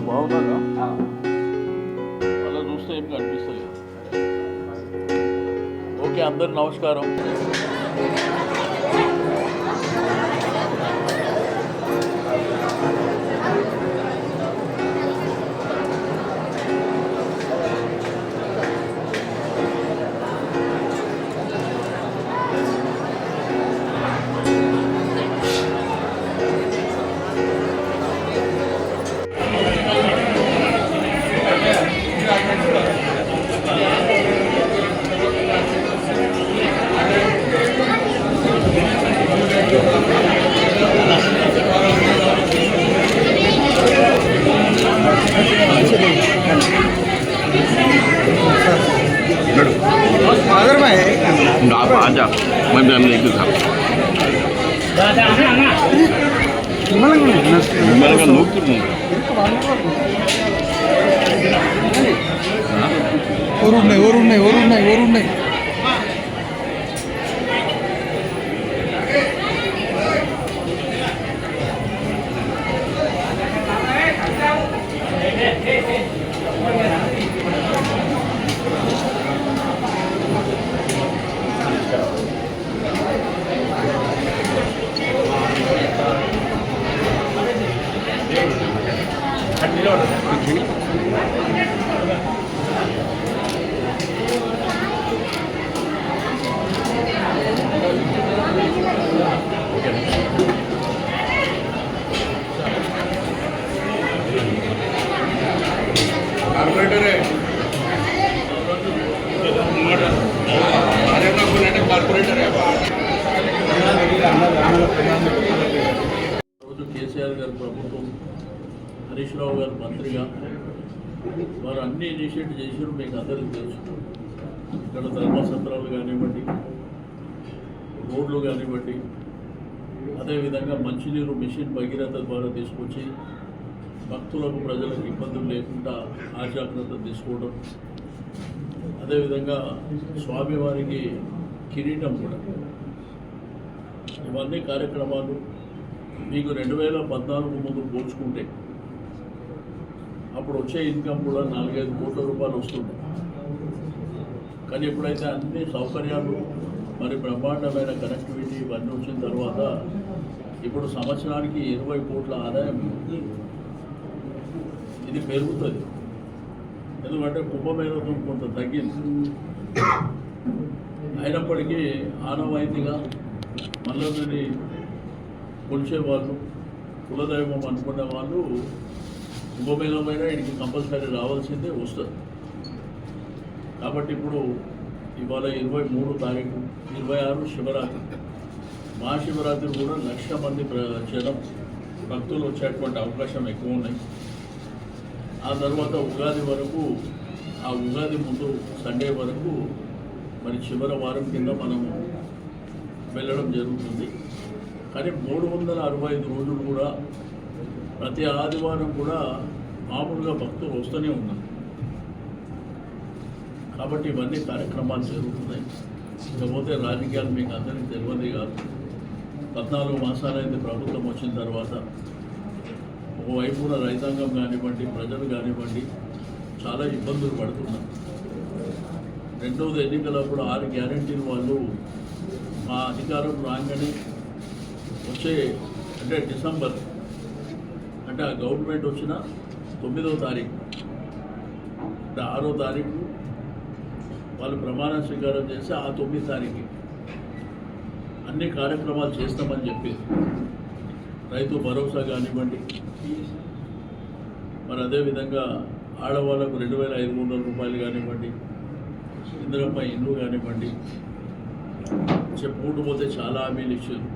బాగున్నారా? అలా చూస్తే ఏం కనిపిస్తలేదు. ఓకే, అందరు నమస్కారం. आप आ जा, मैं लेके था రోజు కేసీఆర్ గారి ప్రభుత్వం, హరీష్ రావు గారు మంత్రిగా వారు అన్ని ఇనిషియేట్ చేసారు. మీకు అందరికీ తెలుసు. ఇక్కడ ధర్మసత్రాలు కానివ్వండి, రోడ్లు కానివ్వండి, అదేవిధంగా మంచినీరు మిషన్ భగీరథ ద్వారా తీసుకొచ్చి భక్తులకు ప్రజలకు ఇబ్బందులు లేకుండా ఆ జాగ్రత్త తీసుకోవడం, అదేవిధంగా స్వామివారికి కిరీటం కూడా, ఇవన్నీ కార్యక్రమాలు మీకు 2014 ముందు పోల్చుకుంటే అప్పుడు వచ్చే ఇన్కమ్ కూడా 4-5 కోట్ల రూపాయలు వస్తుంది. కానీ ఎప్పుడైతే అన్ని సౌకర్యాలు మరి బ్రహ్మాండమైన కనెక్టివిటీ ఇవన్నీ వచ్చిన తర్వాత ఇప్పుడు సంవత్సరానికి 20 కోట్ల ఆదాయం ఇది పెరుగుతుంది. ఎందుకంటే కుంభమేళతో కొంత తగ్గింది. అయినప్పటికీ ఆనవాయితీగా మల్లన్నని కొలిచేవాళ్ళు, కులదైవం అనుకునే వాళ్ళు కుంభమేళమైన ఇంటికి కంపల్సరీ రావాల్సిందే వస్తుంది. కాబట్టి ఇప్పుడు ఇవాళ 23 తారీఖు, 26 శివరాత్రి, మహాశివరాత్రి కూడా 1,00,000 మంది జనం భక్తులు వచ్చేటువంటి అవకాశం ఎక్కువ ఉన్నాయి. ఆ తర్వాత ఉగాది వరకు, ఆ ఉగాది ముందు సండే వరకు మరి చివరి వారం కింద మనము వెళ్ళడం జరుగుతుంది. కానీ 365 రోజులు కూడా ప్రతి ఆదివారం కూడా మామూలుగా భక్తులు వస్తూనే ఉన్నారు. కాబట్టి ఇవన్నీ కార్యక్రమాలు జరుగుతున్నాయి. ఇకపోతే రాజకీయాలు మీకు అందరికీ తెలియదు కాదు. 14 మాసాలైంది ప్రభుత్వం వచ్చిన తర్వాత. ఒకవైపున రైతాంగం కానివ్వండి, ప్రజలు కానివ్వండి చాలా ఇబ్బందులు పడుతున్నారు. రెండవది ఎన్నికలప్పుడు 6 గ్యారెంటీలు వాళ్ళు మా అధికారం రాగానే వచ్చే అంటే డిసెంబర్ అంటే ఆ గవర్నమెంట్ వచ్చిన 9వ తారీఖు అంటే 6వ తారీఖు వాళ్ళు ప్రమాణ స్వీకారం చేసి ఆ 9వ తారీఖు అన్ని కార్యక్రమాలు చేస్తామని చెప్పి రైతు భరోసా కానివ్వండి, మరి అదేవిధంగా ఆడవాళ్ళకు 2,500 రూపాయలు కానివ్వండి, ఇందిరమ్మ ఇల్లు కానివ్వండి, చెప్పుకుంటూ పోతే చాలా హామీలు ఇచ్చారు.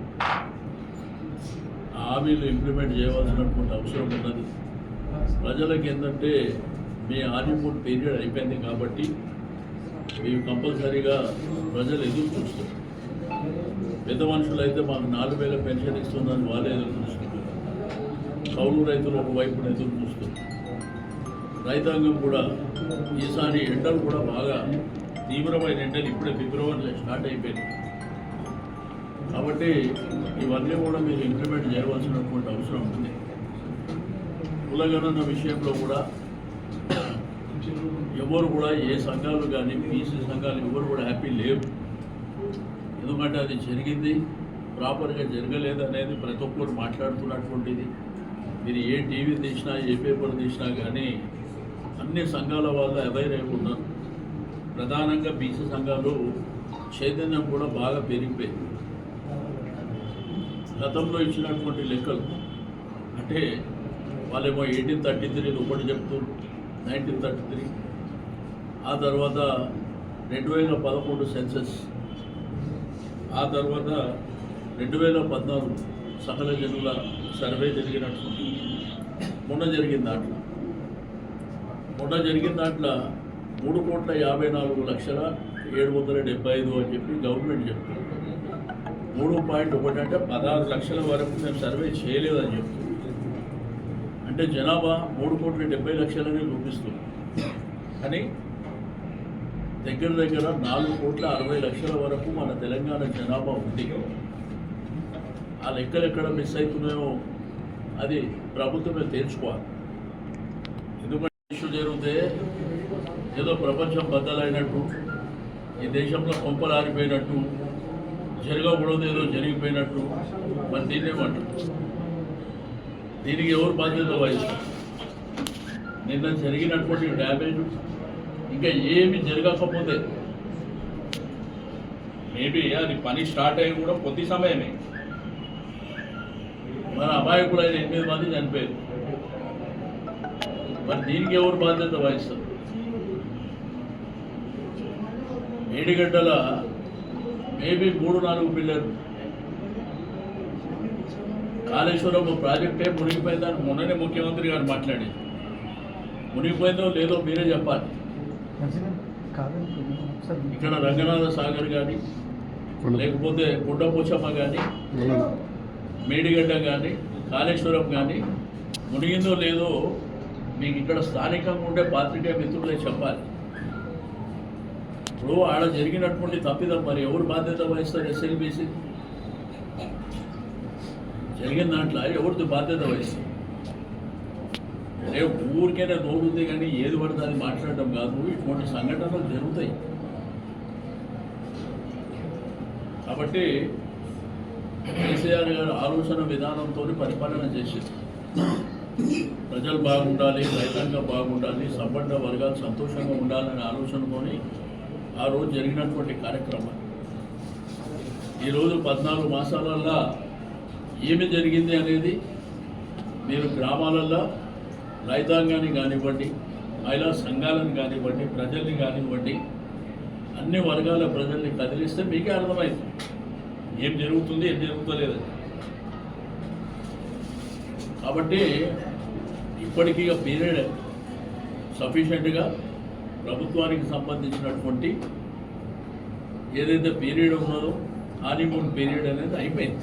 ఆ హామీలు ఇంప్లిమెంట్ చేయవలసినటువంటి అవసరం ఉన్నది. ప్రజలకు ఏంటంటే మీ హానీమూన్ పీరియడ్ అయిపోయింది కాబట్టి మేము కంపల్సరీగా ప్రజలు ఎదురు చూస్తారు. పెద్ద మనుషులు అయితే మాకు 4,000 పెన్షన్ ఇస్తుందని వాళ్ళే ఎదురు చూస్తున్నారు. కౌలు రైతులు ఒకవైపున ఎదురు చూస్తారు. రైతాంగం కూడా ఈసారి ఎండలు కూడా బాగా తీవ్రమైన ఎండలు ఇప్పుడే ఫిబ్రవరిలో స్టార్ట్ అయిపోయింది కాబట్టి ఇవన్నీ కూడా మీరు ఇంప్లిమెంట్ చేయవలసినటువంటి అవసరం ఉంది. కులగణన విషయంలో కూడా ఎవరు కూడా ఏ సంఘాలు కానీ పీసీ సంఘాలు ఎవరు కూడా హ్యాపీ లేవు. ఎందుకంటే అది జరిగింది ప్రాపర్గా జరగలేదు అనేది ప్రతి ఒక్కరు మాట్లాడుతున్నటువంటిది. మీరు ఏ టీవీ తీసినా ఏ పేపర్ తీసినా కానీ అన్ని సంఘాల వాళ్ళు అవేర్ అయి ఉన్నారు. ప్రధానంగా బీసీ సంఘాలు చైతన్యం కూడా బాగా పెరిగిపోయింది. గతంలో ఇచ్చినటువంటి లెక్కలు అంటే వాళ్ళేమో 1833 ఒకటి చెప్తారు, 1933, ఆ తర్వాత 2011 సెన్సస్, ఆ తర్వాత 2014 సకల జనుల సర్వే జరిగినట్టు మొన్న జరిగిన దాంట్లో 3,54,775 అని చెప్పి గవర్నమెంట్ చెప్తుంది. 3.1 అంటే 16 లక్షల వరకు మేము సర్వే చేయలేదని చెప్తుంది. అంటే జనాభా 3,70,00,000 చూపిస్తుంది. కానీ దగ్గర 4,60,00,000 వరకు మన తెలంగాణ జనాభా ఉంది. ఆ లెక్కలు ఎక్కడ మిస్ అవుతున్నాయో అది ప్రభుత్వమే తేల్చుకోవాలి. ఎందుకంటే ఇష్యూ జరిగితే ఏదో ప్రపంచం బద్దలైనట్టు, ఈ దేశంలో కొంపలు ఆరిపోయినట్టు, జరగకూడదు ఏదో జరిగిపోయినట్టు మరి దీన్నేమంటారు? దీనికి ఎవరు బాధ్యత వహిస్తారు? నిన్న జరిగినటువంటి డ్యామేజ్ ఇంకా ఏమి జరగకపోతే మేబీ అది పని స్టార్ట్ అయ్యి కూడా కొద్ది సమయమే మన అమాయకులైన 8 మంది చనిపోయారు. మరి దీనికి ఎవరు బాధ్యత వహిస్తారు? మేడిగడ్డల మేబీ 3-4 పిల్లలు కాళేశ్వరం ప్రాజెక్టే మునిగిపోయిందని మొన్ననే ముఖ్యమంత్రి గారు మాట్లాడేది. మునిగిపోయిందో లేదో మీరే చెప్పాలి. ఇక్కడ రంగనాథ సాగర్ కానీ లేకపోతే గుడ్డపోచమ్మ కానీ మేడిగడ్డ కానీ కాళేశ్వరం కానీ మునిగిందో లేదో మీకు ఇక్కడ స్థానికంగా ఉండే పాత్రికేయ మిత్రులే చెప్పాలి. ఇప్పుడు ఆడ జరిగినటువంటి తప్పిదం మరి ఎవరు బాధ్యత వహిస్తారు? ఎస్ఎల్బీసీ జరిగిన దాంట్లో ఎవరితో బాధ్యత వహిస్తారు? రేపు ఊరికైనా నోరుంది కానీ ఏది పడితే అది మాట్లాడటం కాదు. ఇటువంటి సంఘటనలు జరుగుతాయి. కాబట్టి కేసీఆర్ గారు ఆలోచన విధానంతో పరిపాలన చేసింది. ప్రజలు బాగుండాలి, రైతాంగం బాగుండాలి, సంపన్న వర్గాలు సంతోషంగా ఉండాలనే ఆలోచనతోని ఆ రోజు జరిగినటువంటి కార్యక్రమం. ఈరోజు 14 మాసాలల్లో ఏమి జరిగింది అనేది మీరు గ్రామాలల్లో రైతాంగాన్ని కానివ్వండి, మహిళా సంఘాలను కానివ్వండి, ప్రజల్ని కానివ్వండి, అన్ని వర్గాల ప్రజల్ని కదిలిస్తే మీకే అర్థమైంది ఏం జరుగుతుంది, ఏం జరుగుతలేదు. కాబట్టి ఇప్పటికీ పీరియడ్ సఫిషియెంట్గా ప్రభుత్వానికి సంబంధించినటువంటి ఏదైతే పీరియడ్ ఉన్నదో హానీమూన్ పీరియడ్ అనేది అయిపోయింది.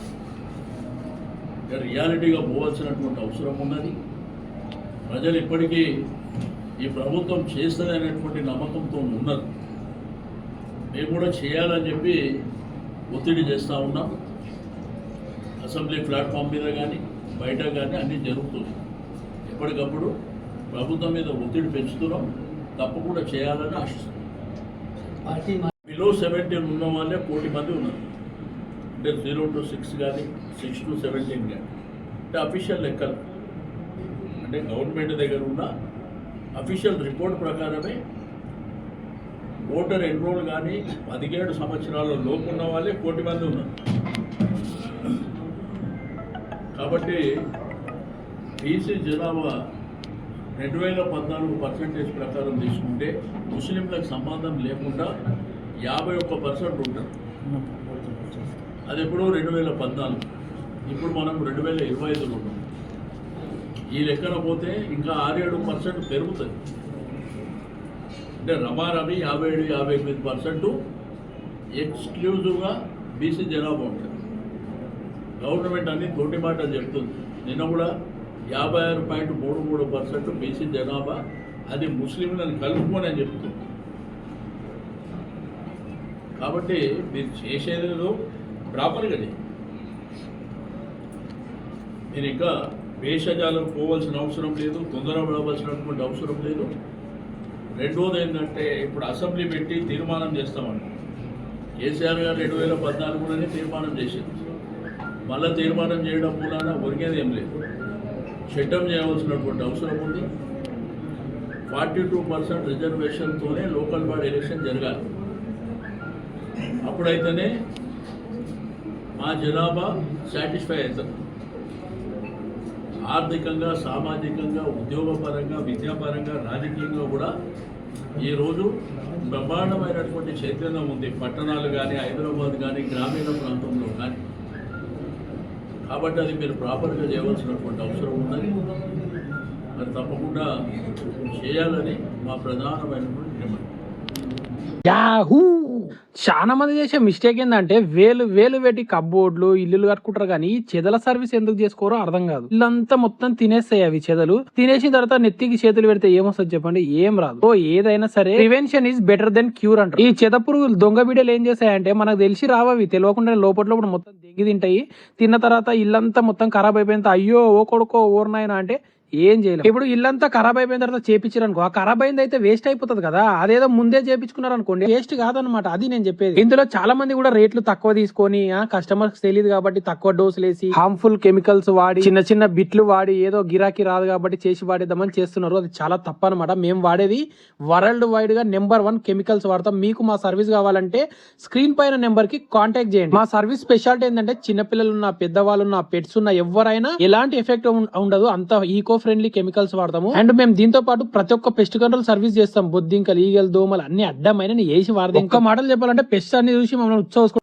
రియాలిటీగా పోవాల్సినటువంటి అవసరం ఉన్నది. ప్రజలు ఇప్పటికీ ఈ ప్రభుత్వం చేస్తుంది అనేటువంటి నమ్మకంతో ఉన్నారు. మేము కూడా చేయాలని చెప్పి ఒత్తిడి చేస్తూ ఉన్నాం. అసెంబ్లీ ప్లాట్ఫామ్ మీద కానీ బయట కానీ అన్నీ జరుగుతుంది. ఎప్పటికప్పుడు ప్రభుత్వం మీద ఒత్తిడి పెంచుతున్నాం. తప్పకుండా చేయాలని ఆశిస్తున్నాం. బిలో 17 ఉన్న వాళ్ళే 1 కోటి మంది ఉన్నారు. అంటే 0 to 6 కానీ 6 to 17 కానీ అంటే అఫీషియల్ లెక్కలు. అంటే గవర్నమెంట్ దగ్గర ఉన్న అఫీషియల్ రిపోర్ట్ ప్రకారమే ఓటర్ ఎన్రోల్ కానీ 17 సంవత్సరాల లోపు ఉన్న వాళ్ళే 1 కోటి మంది ఉన్నారు. కాబట్టి బీసీ జనాభా 2014% ప్రకారం తీసుకుంటే ముస్లింలకు సంబంధం లేకుండా 51% ఉంటారు. అది ఎప్పుడో 2014, ఇప్పుడు మనం 2025లో ఉన్నాం. ఈ లెక్కన పోతే ఇంకా 6-7% పెరుగుతుంది. అంటే రమారమి 57-58% ఎక్స్క్లూజివ్గా బీసీ జనాభా ఉంటుంది. గవర్నమెంట్ అన్ని తోటి మాటలు చెప్తుంది. నిన్న కూడా 56.33% బీసీ జనాభా, అది ముస్లింలను కలుపుకొని అని చెప్తుంది. కాబట్టి మీరు చేసేది ప్రాపర్గా చేయండి. మీరు ఇంకా భేషజాలం పోవాల్సిన అవసరం లేదు, తొందరపడవలసినటువంటి అవసరం లేదు. రెండోది ఏంటంటే ఇప్పుడు అసెంబ్లీ పెట్టి తీర్మానం చేస్తామండి. కేసీఆర్ గారు 2014లోనే తీర్మానం చేసింది. మళ్ళీ తీర్మానం చేయడం మూలాన ఒరిగేది ఏం లేదు. చట్టం చేయవలసినటువంటి అవసరం ఉంది. 42% రిజర్వేషన్తోనే లోకల్ బాడీ ఎలక్షన్ జరగాలి. అప్పుడైతేనే మా జనాభా సాటిస్ఫై అవుతుంది. ఆర్థికంగా, సామాజికంగా, ఉద్యోగపరంగా, విద్యాపరంగా, రాజకీయంగా కూడా ఈరోజు బ్రహ్మాండమైనటువంటి చైతన్యం ఉంది. పట్టణాలు కానీ, హైదరాబాద్ కానీ, గ్రామీణ ప్రాంతంలో కానీ. కాబట్టి అది మీరు ప్రాపర్గా చేయవలసినటువంటి అవసరం ఉన్నది. మరి తప్పకుండా చేయాలని మా ప్రధానమైనటువంటి డిమాండ్. యాహూ! చాలా మంది చేసే మిస్టేక్ ఏంటంటే వేలు పెట్టి కబ్బోర్డ్లు ఇల్లులు కట్టుకుంటారు, కానీ చెదల సర్వీస్ ఎందుకు చేసుకోరో అర్థం కాదు. ఇల్లంతా మొత్తం తినేస్తాయి అవి చెదలు. తినేసిన తర్వాత నెత్తికి చేతులు పెడితే ఏమొస్తుంది చెప్పండి? ఏం రాదు. సో ఏదైనా సరే prevention is better than cure అంటారు. ఈ చెద పురుగులు దొంగ బిడ్డలు ఏం చేస్తాయంటే మనకు తెలిసి రావవి, తెలియకుండా లోపల మొత్తం దెంగి తింటాయి. తిన్న తర్వాత ఇల్లంతా మొత్తం ఖరాబ్ అయిపోయిన అయ్యో ఓ కొడుకో ఓర్నాయన అంటే ఏం చేయలేదు. ఇప్పుడు ఇల్లంతా ఖరాబ్ అయిపోయిన తర్వాత చేపించారు అనుకో, ఆ ఖరాబ్ అయింది అయితే వేస్ట్ అయిపోతుంది కదా. అదేదో ముందే చేపించుకున్నారు అనుకోండి, వేస్ట్ కాదనమాట. అది నేను చెప్పేది. ఇందులో చాలా మంది కూడా రేట్లు తక్కువ తీసుకొని కస్టమర్స్ తెలియదు కాబట్టి తక్కువ డోసులు వేసి హార్మ్ఫుల్ కెమికల్స్ వాడి చిన్న బిట్లు వాడి ఏదో గిరాకీ రాదు కాబట్టి చేసి వాడేద్దామని చేస్తున్నారు. అది చాలా తప్పు అనమాట. మేము వాడేది వరల్డ్ వైడ్ గా నెంబర్ 1 కెమికల్స్ వాడతాం. మీకు మా సర్వీస్ కావాలంటే స్క్రీన్ పైన నెంబర్ కి కాంటాక్ట్ చేయండి. మా సర్వీస్ స్పెషాలిటీ ఏంటంటే చిన్నపిల్లలు ఉన్న, పెద్దవాళ్ళు ఉన్న, పెట్స్ ఉన్న ఎవరైనా ఎలాంటి ఎఫెక్ట్ ఉండదు. అంత ఈకో ఫ్రెండ్లీ కెమికల్స్ వాడతాము. అండ్ మేము దీంతో పాటు ప్రతి ఒక్క పెస్ట్ కంట్రోల్ సర్వీస్ చేస్తాం. బొద్దింకలు, ఈగలు, దోమలు అన్ని అడ్డమైన వేసి వాడతాం. ఒక్క మాటలు చెప్పాలంటే పెస్ట్ అన్ని చూసి మమ్మల్ని ఉత్సవం.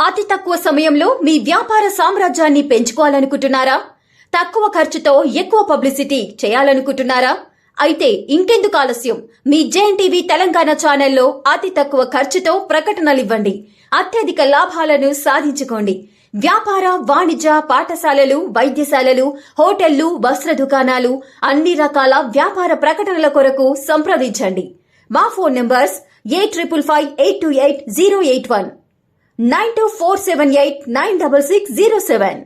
అతి తక్కువ సమయంలో మీ వ్యాపార సామ్రాజ్యాన్ని పెంచుకోవాలనుకుంటున్నారా? తక్కువ ఖర్చుతో ఎక్కువ పబ్లిసిటీ చేయాలనుకుంటున్నారా? అయితే ఇంకెందుకు ఆలస్యం? మీ జేఎన్టీవీ తెలంగాణ ఛానల్లో అతి తక్కువ ఖర్చుతో ప్రకటనలివ్వండి. అత్యధిక లాభాలను సాధించుకోండి. వ్యాపార, వాణిజ్య, పాఠశాలలు, వైద్యశాలలు, హోటళ్లు, వస్త్ర దుకాణాలు, అన్ని రకాల వ్యాపార ప్రకటనల కొరకు సంప్రదించండి. మా ఫోన్ నంబర్స్ 8558288081, 9247896607.